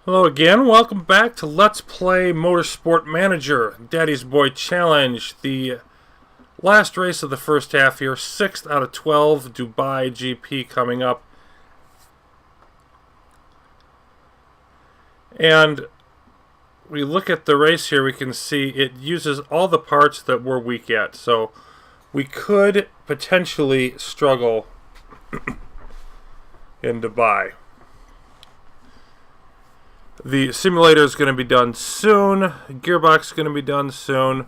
Hello again, welcome back to Let's Play Motorsport Manager, Daddy's Boy Challenge, the last race of the first half here, 6th out of 12, Dubai GP coming up. And we look at the race here, we can see it uses all the parts that we're weak at, so we could potentially struggle in Dubai. The simulator is going to be done soon. Gearbox is going to be done soon.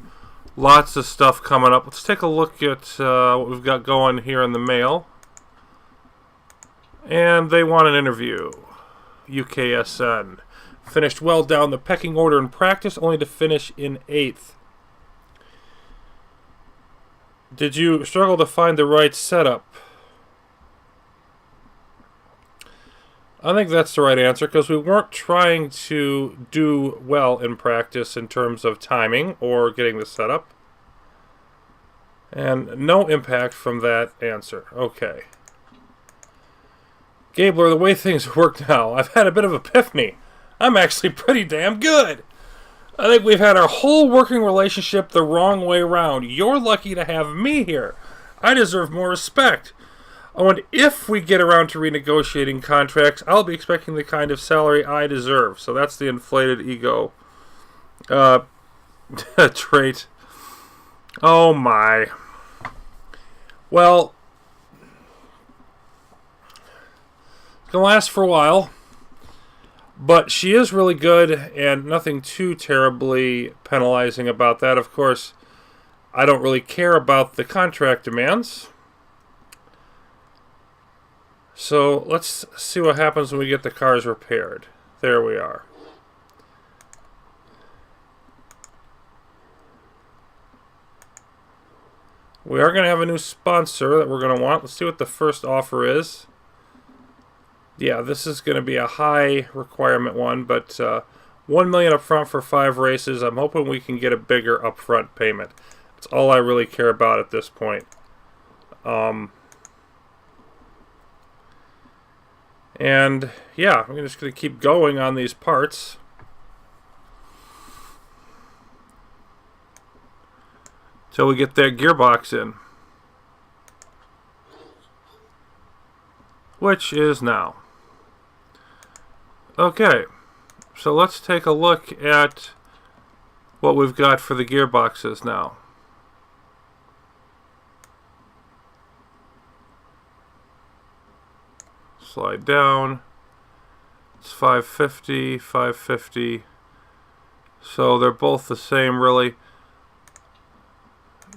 Lots of stuff coming up. Let's take a look at what we've got going here in the mail. And they want an interview. UKSN. Finished well down the pecking order in practice, only to finish in 8th. Did you struggle to find the right setup? I think that's the right answer, because we weren't trying to do well in practice in terms of timing or getting the setup. And no impact from that answer. Okay. Gabler, the way things work now, I've had a bit of epiphany. I'm actually pretty damn good. I think we've had our whole working relationship the wrong way around. You're lucky to have me here. I deserve more respect. Oh, and if we get around to renegotiating contracts, I'll be expecting the kind of salary I deserve. So that's the inflated ego trait. Oh my. Well, it's going to last for a while. But she is really good, and nothing too terribly penalizing about that. Of course, I don't really care about the contract demands. So let's see what happens when we get the cars repaired. There we are. We are going to have a new sponsor that we're going to want. Let's see what the first offer is. Yeah, this is going to be a high requirement one, but $1 million up front for 5 races. I'm hoping we can get a bigger upfront payment. That's all I really care about at this point. And yeah, I'm just going to keep going on these parts. Till we get that gearbox in. Which is now. Okay, so let's take a look at what we've got for the gearboxes now. Slide down. It's 550, 550. So they're both the same, really.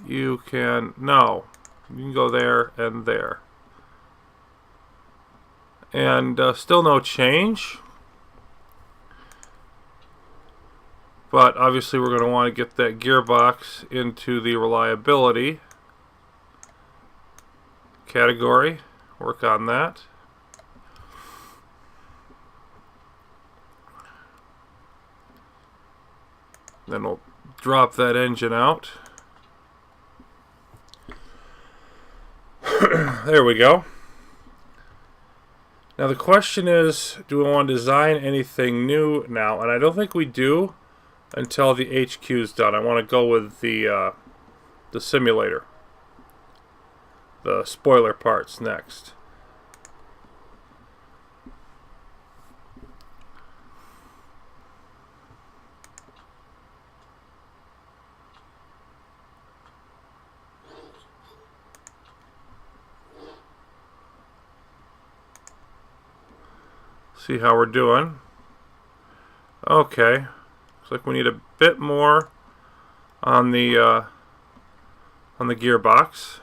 You can go there and there. And still no change. But obviously we're going to want to get that gearbox into the reliability category. Work on that. Then we'll drop that engine out. There we go. Now the question is, do we want to design anything new now? And I don't think we do until the HQ is done. I want to go with the simulator. The spoiler parts next. See how we're doing. Okay. Looks like we need a bit more on the gearbox.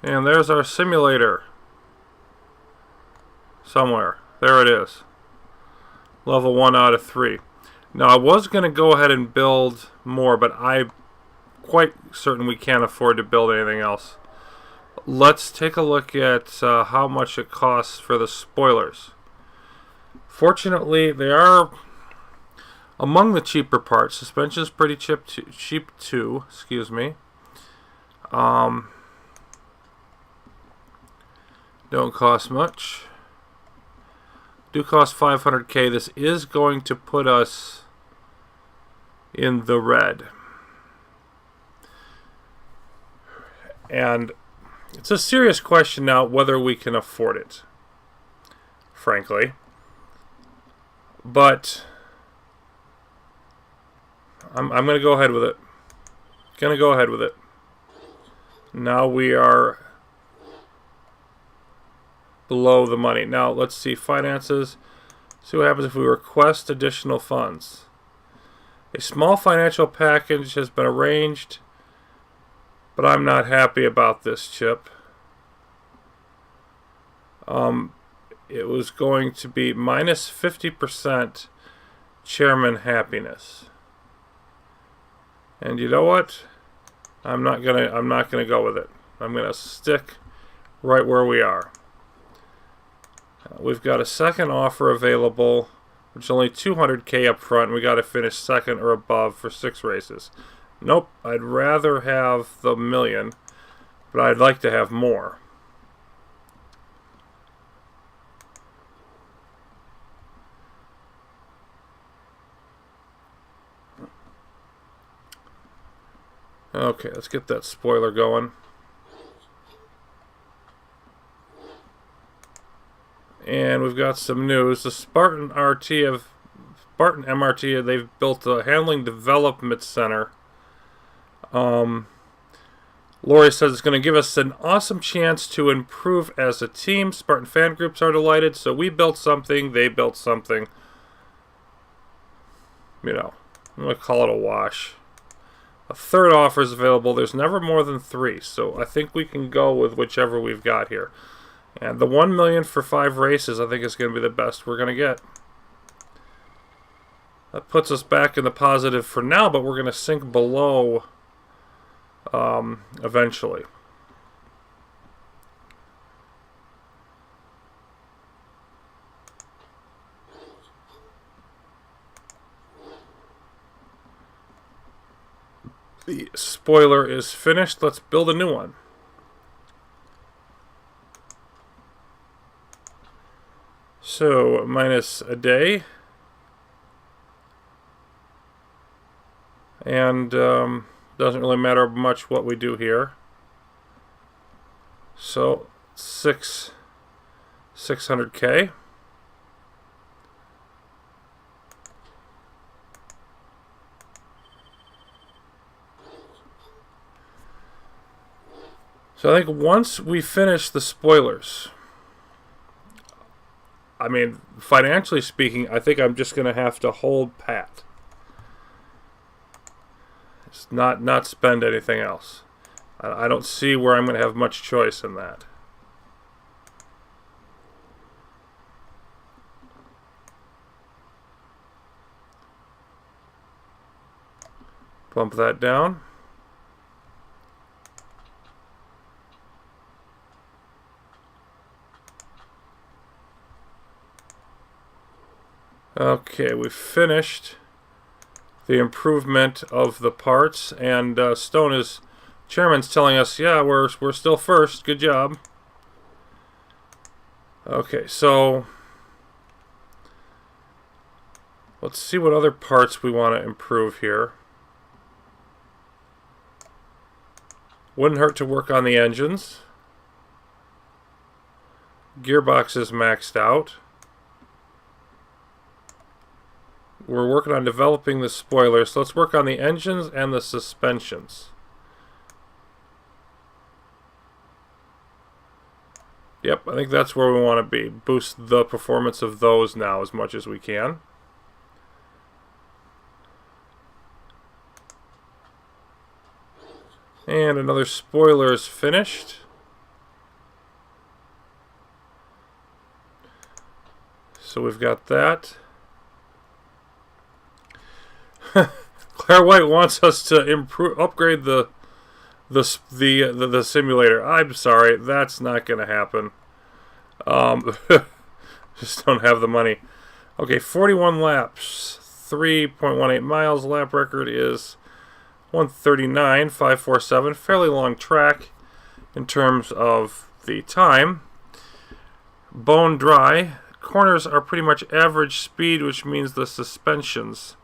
And there's our simulator. Somewhere. There it is. Level 1 out of 3. Now I was going to go ahead and build more, but I'm quite certain we can't afford to build anything else. Let's take a look at how much it costs for the spoilers. Fortunately, they are among the cheaper parts. Suspension is pretty cheap too. Excuse me. Don't cost much. Do cost 500K. This is going to put us in the red. And it's a serious question now whether we can afford it, frankly. But I'm going to go ahead with it. Going to go ahead with it. Now we are below the money. Now let's see finances. See what happens if we request additional funds. A small financial package has been arranged, but I'm not happy about this, Chip. It was going to be minus 50% chairman happiness. And you know what? I'm not gonna go with it. I'm gonna stick right where we are. We've got a second offer available, which is only 200K up front. We got to finish second or above for 6 races. Nope, I'd rather have the million, but I'd like to have more. Okay, let's get that spoiler going. And we've got some news. The Spartan MRT, they've built a handling development center. Lori says it's going to give us an awesome chance to improve as a team. Spartan fan groups are delighted. So we built something, they built something. You know, I'm going to call it a wash. A third offer is available. There's never more than 3, so I think we can go with whichever we've got here. And the 1 million for 5 races, I think, is going to be the best we're going to get. That puts us back in the positive for now, but we're going to sink below eventually. The spoiler is finished. Let's build a new one. So, minus a day. And doesn't really matter much what we do here. So, 600K. So I think once we finish the spoilers, I mean, financially speaking, I think I'm just going to have to hold pat. Just not spend anything else. I don't see where I'm going to have much choice in that. Bump that down. Okay, we've finished the improvement of the parts, and Chairman's telling us, yeah, we're still first. Good job. Okay, so let's see what other parts we want to improve here. Wouldn't hurt to work on the engines. Gearbox is maxed out. We're working on developing the spoilers, so let's work on the engines and the suspensions. Yep, I think that's where we want to be. Boost the performance of those now as much as we can. And another spoiler is finished. So we've got that. Claire White wants us to upgrade the simulator. I'm sorry, that's not going to happen. Just don't have the money. Okay, 41 laps, 3.18 miles. Lap record is 1:39.547. Fairly long track in terms of the time. bone dry. Corners are pretty much average speed, which means the suspensions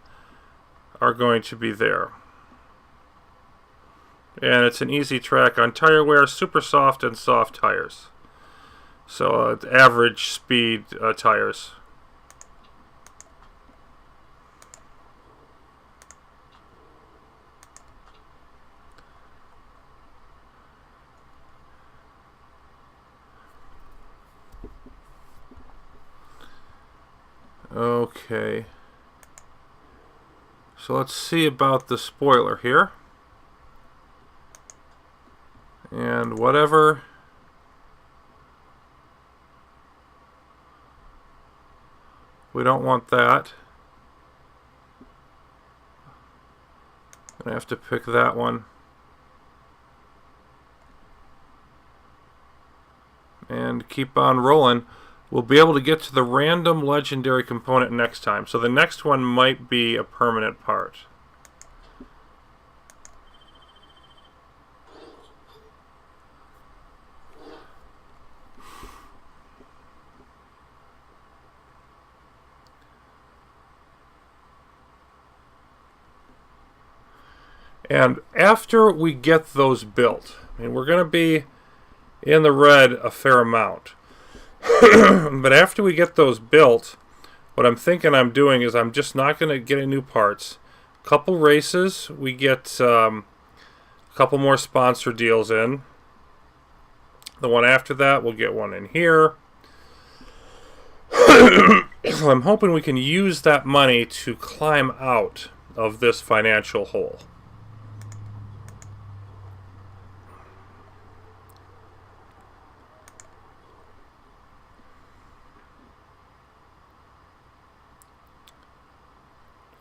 are going to be there. And it's an easy track on tire wear, super soft and soft tires. So it's average speed tires. Okay. So let's see about the spoiler here. And whatever we don't want that. I have to pick that one. And keep on rolling. We'll be able to get to the random legendary component next time. So the next one might be a permanent part. And after we get those built, I mean, we're going to be in the red a fair amount. But after we get those built, what I'm thinking I'm doing is I'm just not going to get any new parts. Couple races, we get a couple more sponsor deals in. The one after that, we'll get one in here. I'm hoping we can use that money to climb out of this financial hole.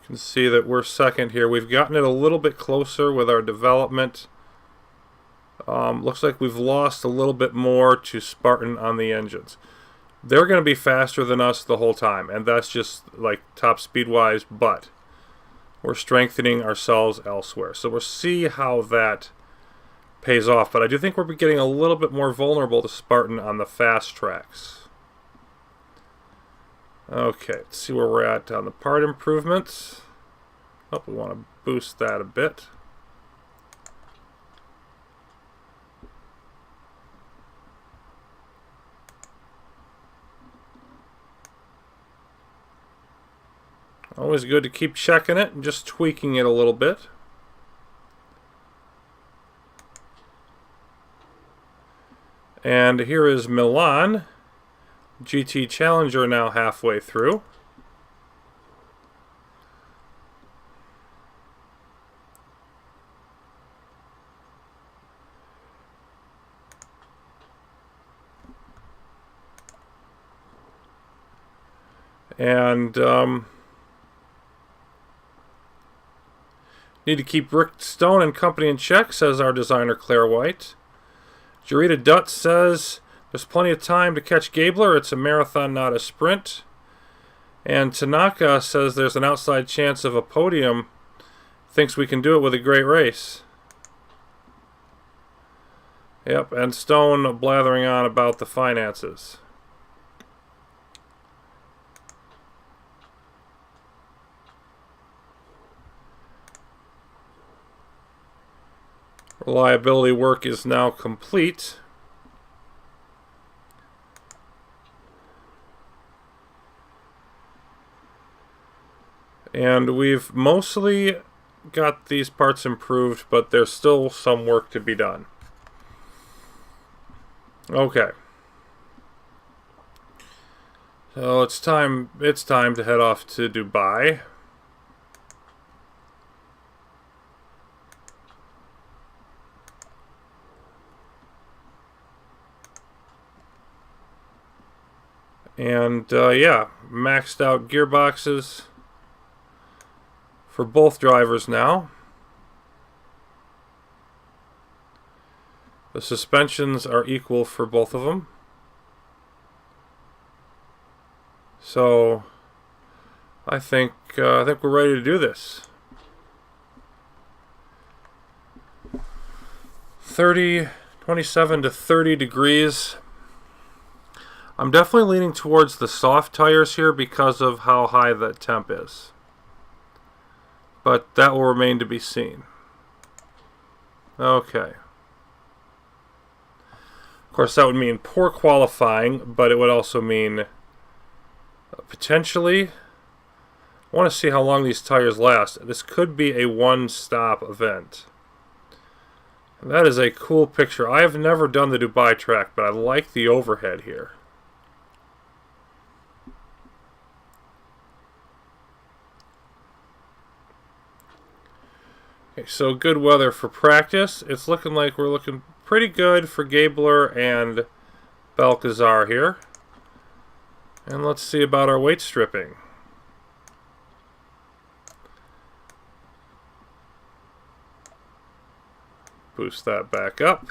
You can see that we're second here. We've gotten it a little bit closer with our development. Looks like we've lost a little bit more to Spartan on the engines. They're going to be faster than us the whole time, and that's just like top speed wise, but we're strengthening ourselves elsewhere. So we'll see how that pays off, but I do think we're getting a little bit more vulnerable to Spartan on the fast tracks. Okay, let's see where we're at on the part improvements. Oh, we want to boost that a bit. Always good to keep checking it and just tweaking it a little bit. And here is Milan. GT Challenger now halfway through. And need to keep Rick Stone and company in check, says our designer Claire White. Jarita Dutt says there's plenty of time to catch Gabler. It's a marathon, not a sprint. And Tanaka says there's an outside chance of a podium. Thinks we can do it with a great race. Yep, and Stone blathering on about the finances. Reliability work is now complete. And we've mostly got these parts improved, but there's still some work to be done. Okay. So it's time to head off to Dubai. And yeah, maxed out gearboxes for both drivers now. The suspensions are equal for both of them. So I think we're ready to do this. 27 to 30 degrees. I'm definitely leaning towards the soft tires here because of how high the temp is. But that will remain to be seen. Okay. Of course, that would mean poor qualifying, but it would also mean potentially... I want to see how long these tires last. This could be a one-stop event. That is a cool picture. I have never done the Dubai track, but I like the overhead here. Okay, so good weather for practice. It's looking like we're looking pretty good for Gabler and Balcazar here. And let's see about our weight stripping. Boost that back up.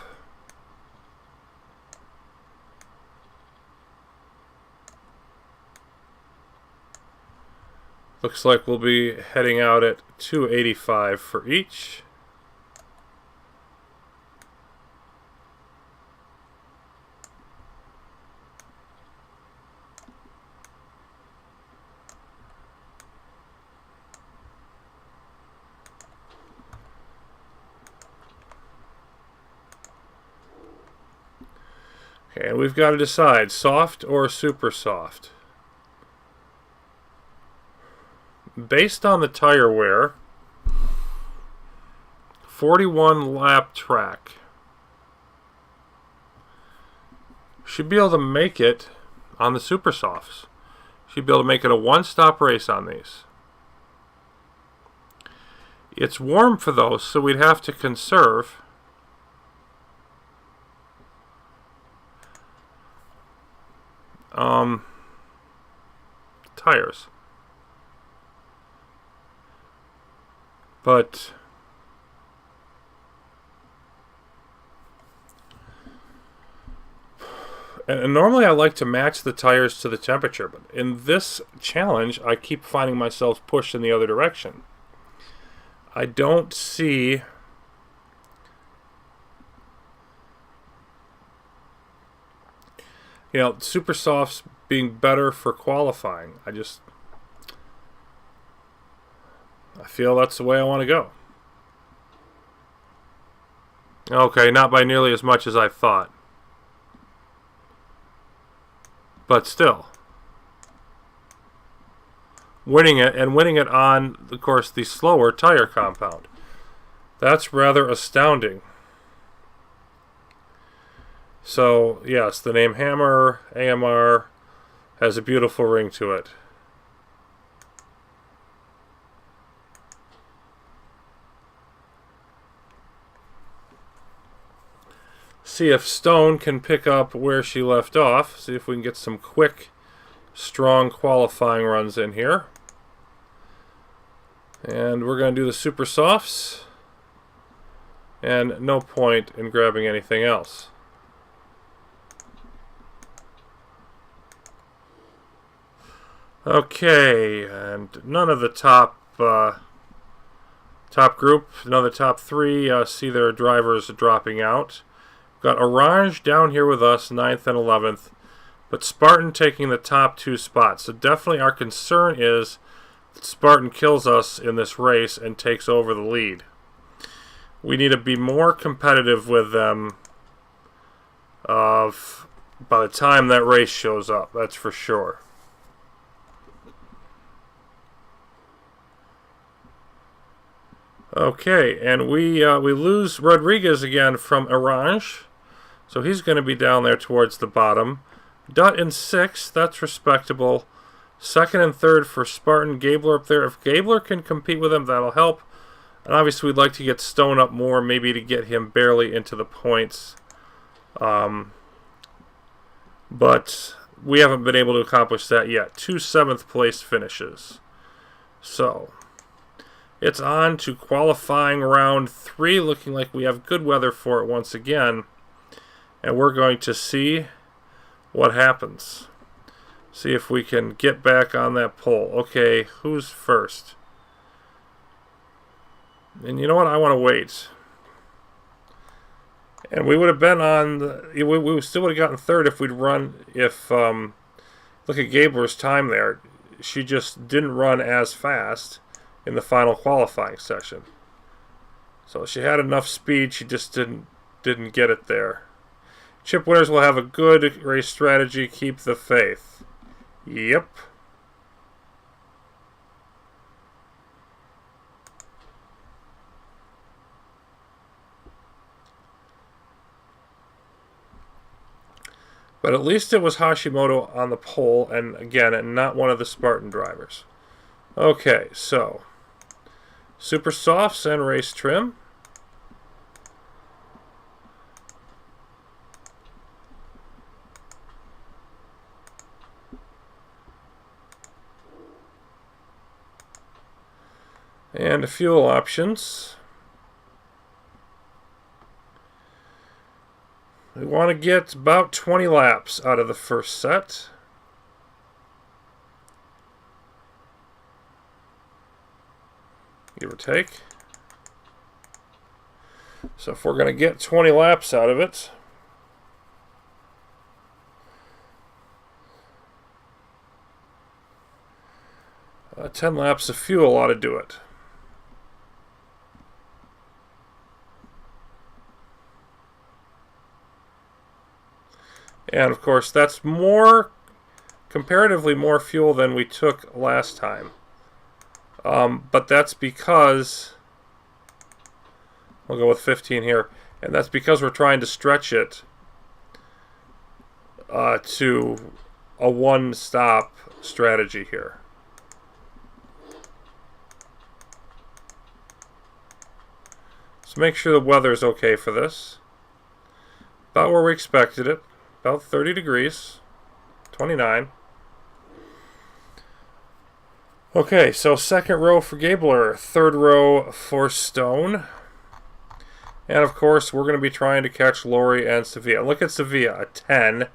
Looks like we'll be heading out at 285 for each. Okay, and we've got to decide, soft or super soft. Based on the tire wear, 41 lap track. Should be able to make it on the super softs. Should be able to make it a one-stop race on these. It's warm for those, so we'd have to conserve. Tires. But and normally I like to match the tires to the temperature, but in this challenge I keep finding myself pushed in the other direction. I don't see super softs being better for qualifying. I feel that's the way I want to go. Okay, not by nearly as much as I thought. But still. Winning it, and winning it on, of course, the slower tire compound. That's rather astounding. So, yes, the name Hammer, AMR, has a beautiful ring to it. See if Stone can pick up where she left off. See if we can get some quick, strong qualifying runs in here. And we're going to do the super softs. And no point in grabbing anything else. Okay, and none of the top group, none of the top three see their drivers dropping out. Got Orange down here with us, 9th and 11th, but Spartan taking the top two spots. So definitely our concern is that Spartan kills us in this race and takes over the lead. We need to be more competitive with them by the time that race shows up, that's for sure. Okay, and we lose Rodriguez again from Orange. So he's going to be down there towards the bottom. Dutt in 6th, that's respectable. 2nd and 3rd for Spartan. Gabler up there. If Gabler can compete with him, that'll help. And obviously we'd like to get Stone up more, maybe to get him barely into the points. But we haven't been able to accomplish that yet. 2 7th place finishes. So it's on to qualifying round 3, looking like we have good weather for it once again. And we're going to see what happens. See if we can get back on that pole. Okay, who's first? And you know what? I want to wait. And we would have been on we still would have gotten third if we'd run, if look at Gabler's time there. She just didn't run as fast in the final qualifying session. So she had enough speed, she just didn't get it there. Chip winners will have a good race strategy, keep the faith. Yep. But at least it was Hashimoto on the pole, and again, and not one of the Spartan drivers. Okay, so super softs and race trim. And the fuel options. We want to get about 20 laps out of the first set. Give or take. So if we're going to get 20 laps out of it, uh, 10 laps of fuel ought to do it. And of course, that's comparatively more fuel than we took last time. But that's because, we'll go with 15 here, and that's because we're trying to stretch it to a one-stop strategy here. So make sure the weather is okay for this. About where we expected it. About 30 degrees, 29. Okay, so second row for Gabler, third row for Stone. And of course, we're going to be trying to catch Lori and Sevilla. Look at Sevilla, a 10,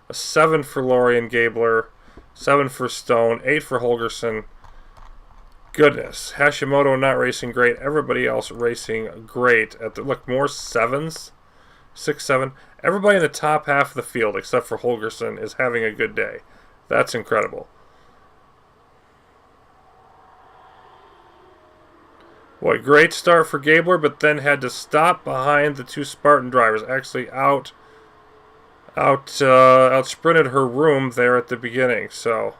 a 7 for Lori and Gabler, 7 for Stone, 8 for Holgerson. Goodness, Hashimoto not racing great, everybody else racing great. Look, more 7s, 6, 7. Everybody in the top half of the field, except for Holgerson, is having a good day. That's incredible. Boy, great start for Gabler, but then had to stop behind the two Spartan drivers. Actually out-sprinted her room there at the beginning. So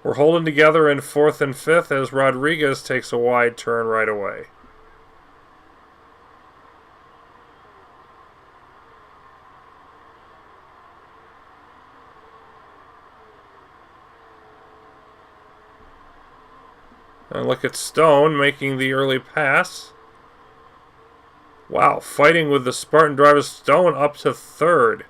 we're holding together in 4th and 5th as Rodriguez takes a wide turn right away. And look at Stone making the early pass. Wow, fighting with the Spartan drivers. Stone up to 3rd.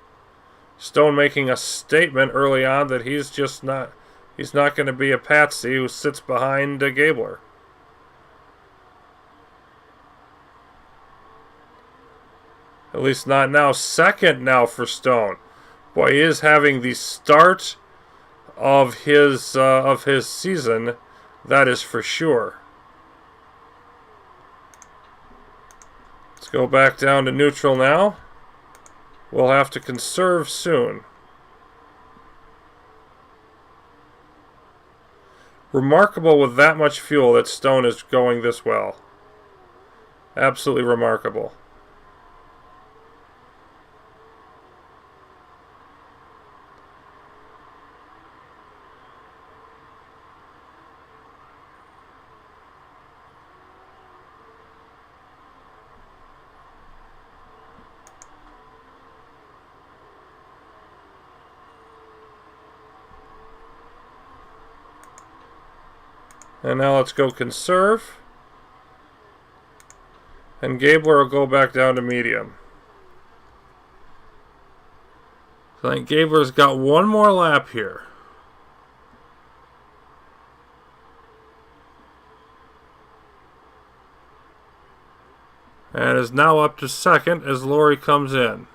Stone making a statement early on that he's not going to be a patsy who sits behind Gabler. At least not now. 2nd now for Stone. Boy, he is having the start of his season. That is for sure. Let's go back down to neutral now. We'll have to conserve soon. Remarkable with that much fuel that Stone is going this well. Absolutely remarkable. And now let's go conserve. And Gabler will go back down to medium. So I think Gabler's got one more lap here. And is now up to 2nd as Lori comes in.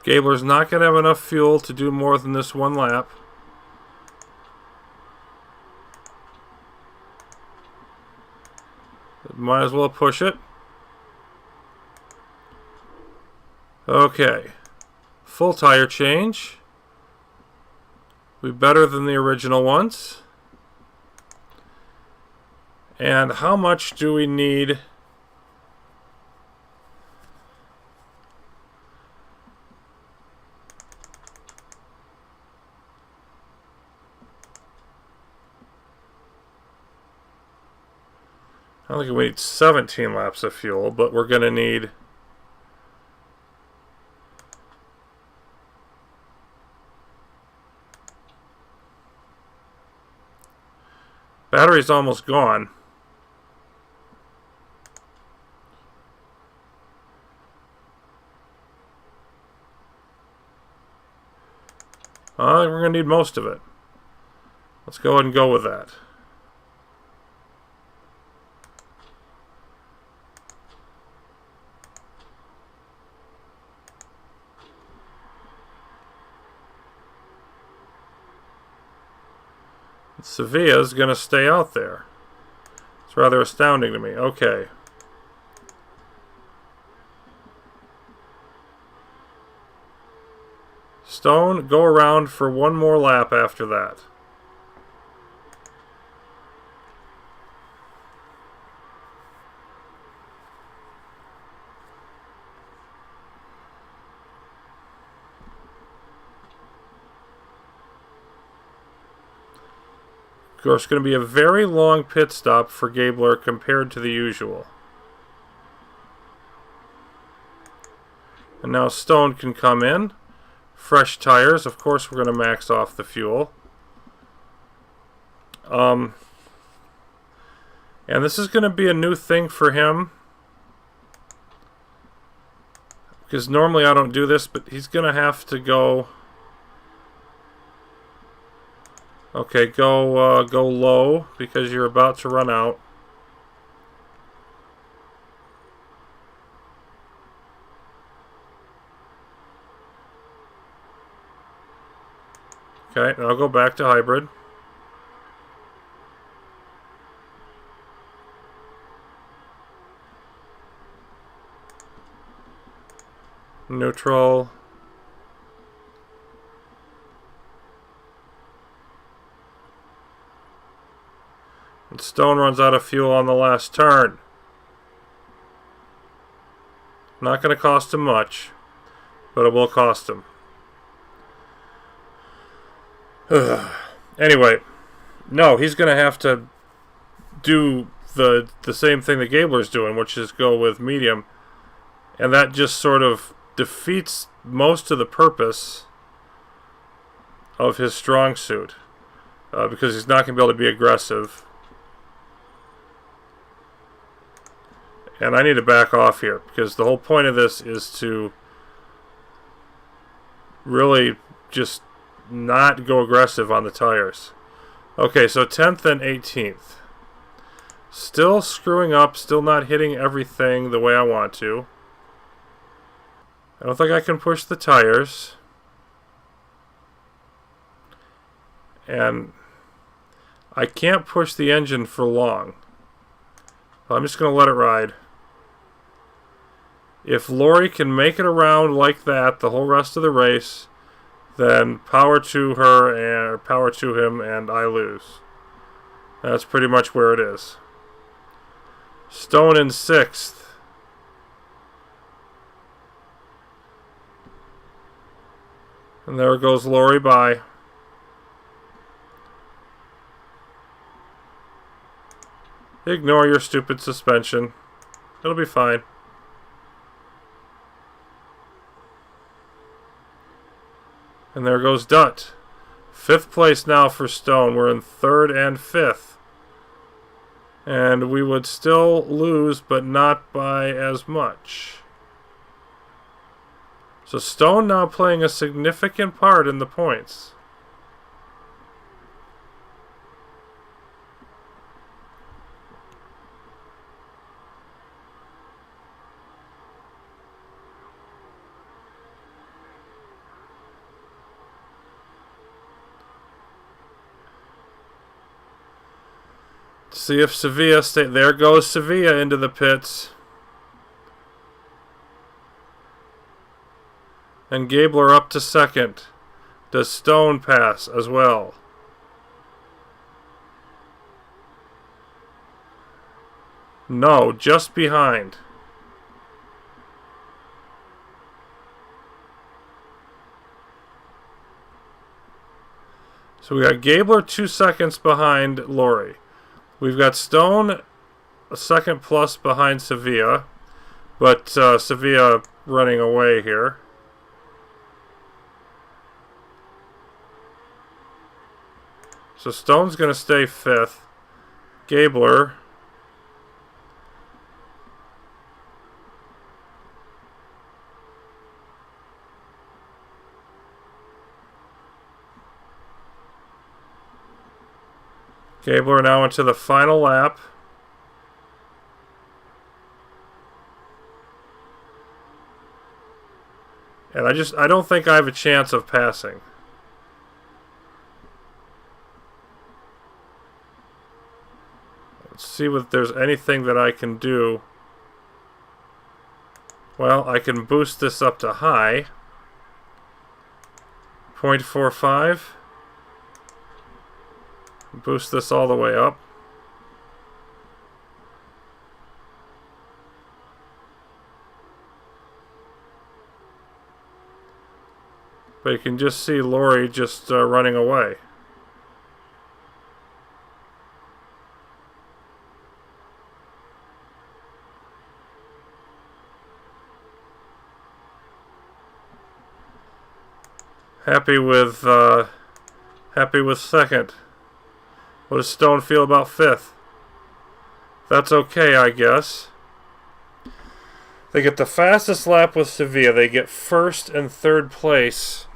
Gabler's not going to have enough fuel to do more than this one lap. Might as well push it. Okay. Full tire change. Be better than the original ones. And how much do we need? I don't think we need 17 laps of fuel, but we're going to need... Battery's almost gone. We're going to need most of it. Let's go ahead and go with that. Sevilla's going to stay out there. It's rather astounding to me. Okay. Stone, go around for one more lap after that. Of course, it's going to be a very long pit stop for Gabler compared to the usual. And now Stone can come in. Fresh tires. Of course, we're going to max off the fuel. And this is going to be a new thing for him. Because normally I don't do this, but he's going to have to go... Okay, go low because you're about to run out. Okay, I'll go back to hybrid. Neutral. And Stone runs out of fuel on the last turn. Not going to cost him much, but it will cost him. Anyway, no, he's going to have to do the same thing that Gabler's doing, which is go with medium. And that just sort of defeats most of the purpose of his strong suit. Because he's not going to be able to be aggressive. And I need to back off here, because the whole point of this is to really just not go aggressive on the tires. Okay, so 10th and 18th. Still screwing up, still not hitting everything the way I want to. I don't think I can push the tires. And I can't push the engine for long. I'm just going to let it ride. If Lori can make it around like that the whole rest of the race, then power to her and power to him, and I lose. That's pretty much where it is. Stone in 6th. And there goes Lori by. Ignore your stupid suspension. It'll be fine. And there goes Dutt. 5th place now for Stone. We're in 3rd and 5th. And we would still lose, but not by as much. So Stone now playing a significant part in the points. See if Sevilla there goes Sevilla into the pits. And Gabler up to second. Does Stone pass as well? No, just behind. So we got Gabler 2 seconds behind Laurie. We've got Stone a second plus behind Sevilla, but Sevilla running away here. So Stone's going to stay 5th. Gabler now into the final lap. And I don't think I have a chance of passing. Let's see if there's anything that I can do. Well, I can boost this up to high. 0.45. Boost this all the way up. But you can just see Laurie just running away. Happy with second. What does Stone feel about 5th? That's okay, I guess. They get the fastest lap with Sevilla. They get 1st and 3rd place.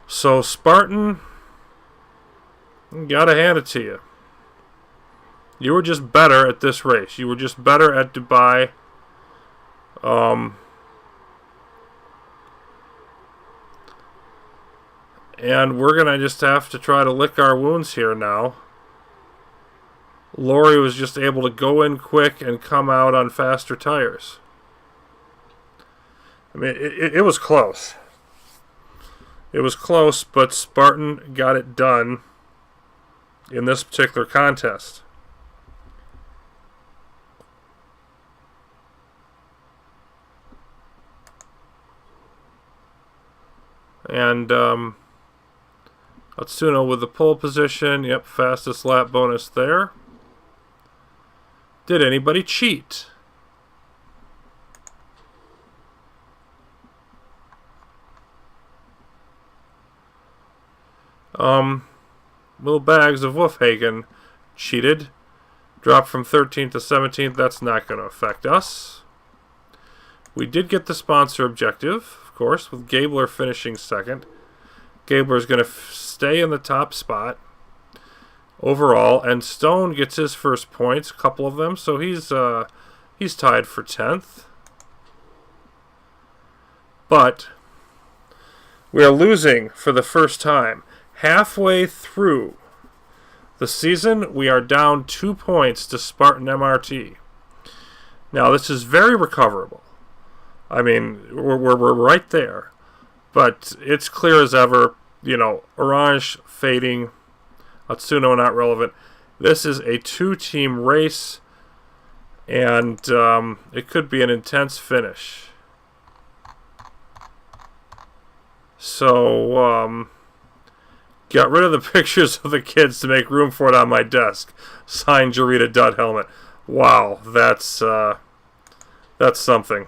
So Spartan, gotta hand it to you. You were just better at this race. You were just better at Dubai. And we're gonna just have to try to lick our wounds here now. Laurie was just able to go in quick and come out on faster tires. I mean, it was close. It was close, but Spartan got it done in this particular contest. And Atsuno with the pole position. Yep, fastest lap bonus there. Did anybody cheat? Little Bags of Wolfhagen cheated. Dropped from 13th to 17th. That's not going to affect us. We did get the sponsor objective, of course, with Gabler finishing 2nd. Gabler is going to stay in the top spot overall, and Stone gets his first points, a couple of them, so he's tied for 10th. But we are losing for the first time. Halfway through the season, we are down 2 points to Spartan MRT. Now, this is very recoverable. I mean, we're right there. But it's clear as ever, you know, Orange fading, Atsuno not relevant. This is a 2-team race, and it could be an intense finish. So, got rid of the pictures of the kids to make room for it on my desk. Signed Jarita Dutt helmet. Wow, that's something.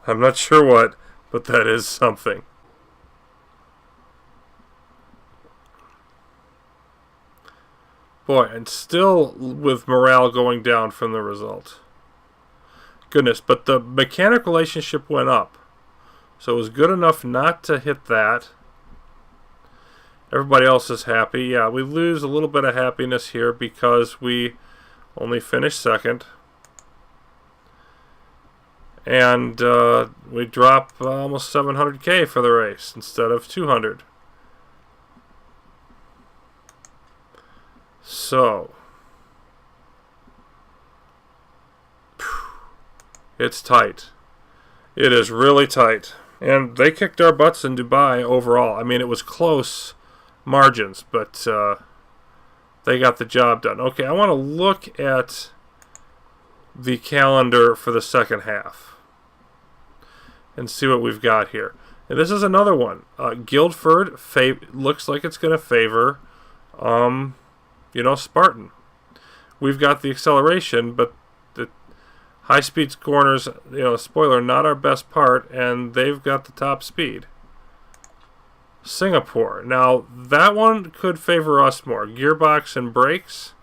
I'm not sure what, but that is something. Boy, and still with morale going down from the result. Goodness, but the mechanic relationship went up. So it was good enough not to hit that. Everybody else is happy. Yeah, we lose a little bit of happiness here because we only finished 2nd. And we drop almost 700K for the race instead of 200. So, it's tight. It is really tight. And they kicked our butts in Dubai overall. I mean, it was close margins, but they got the job done. Okay, I want to look at the calendar for the second half and see what we've got here. And this is another one. Guildford looks like it's going to favor, Spartan. We've got the acceleration, but the high-speed corners, spoiler, not our best part, and they've got the top speed. Singapore. Now, that one could favor us more. Gearbox and brakes.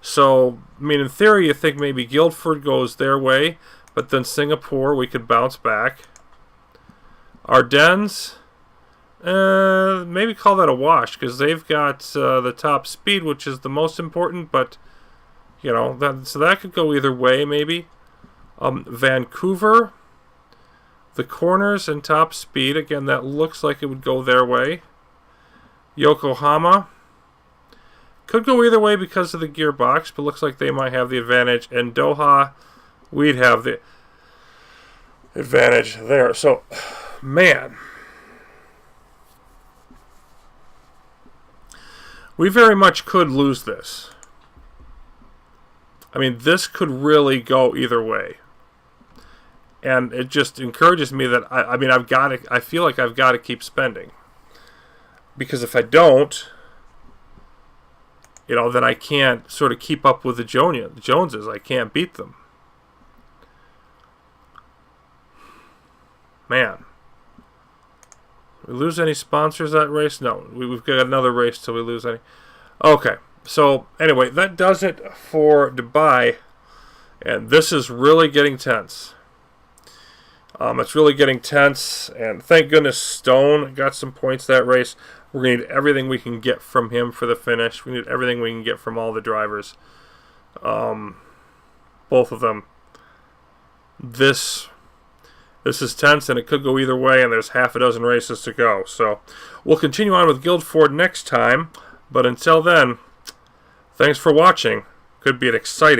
So, I mean, in theory, you think maybe Guildford goes their way, but then Singapore, we could bounce back. Ardennes, maybe call that a wash, because they've got the top speed, which is the most important, but, so that could go either way, maybe. Vancouver, the corners and top speed, again, that looks like it would go their way. Yokohama, could go either way because of the gearbox, but looks like they might have the advantage. And Doha, we'd have the advantage there. So, man, we very much could lose this. I mean, this could really go either way. And it just encourages me that, I feel like I've got to keep spending. Because if I don't, then I can't sort of keep up with the Joneses. I can't beat them. Man. We lose any sponsors that race? No. We've got another race till we lose any. Okay. So, anyway, that does it for Dubai. And this is really getting tense. It's really getting tense. And thank goodness Stone got some points that race. We're going to need everything we can get from him for the finish. We need everything we can get from all the drivers. Both of them. This is tense, and it could go either way, and there's half a dozen races to go. So we'll continue on with Guildford next time. But until then, thanks for watching. Could be an exciting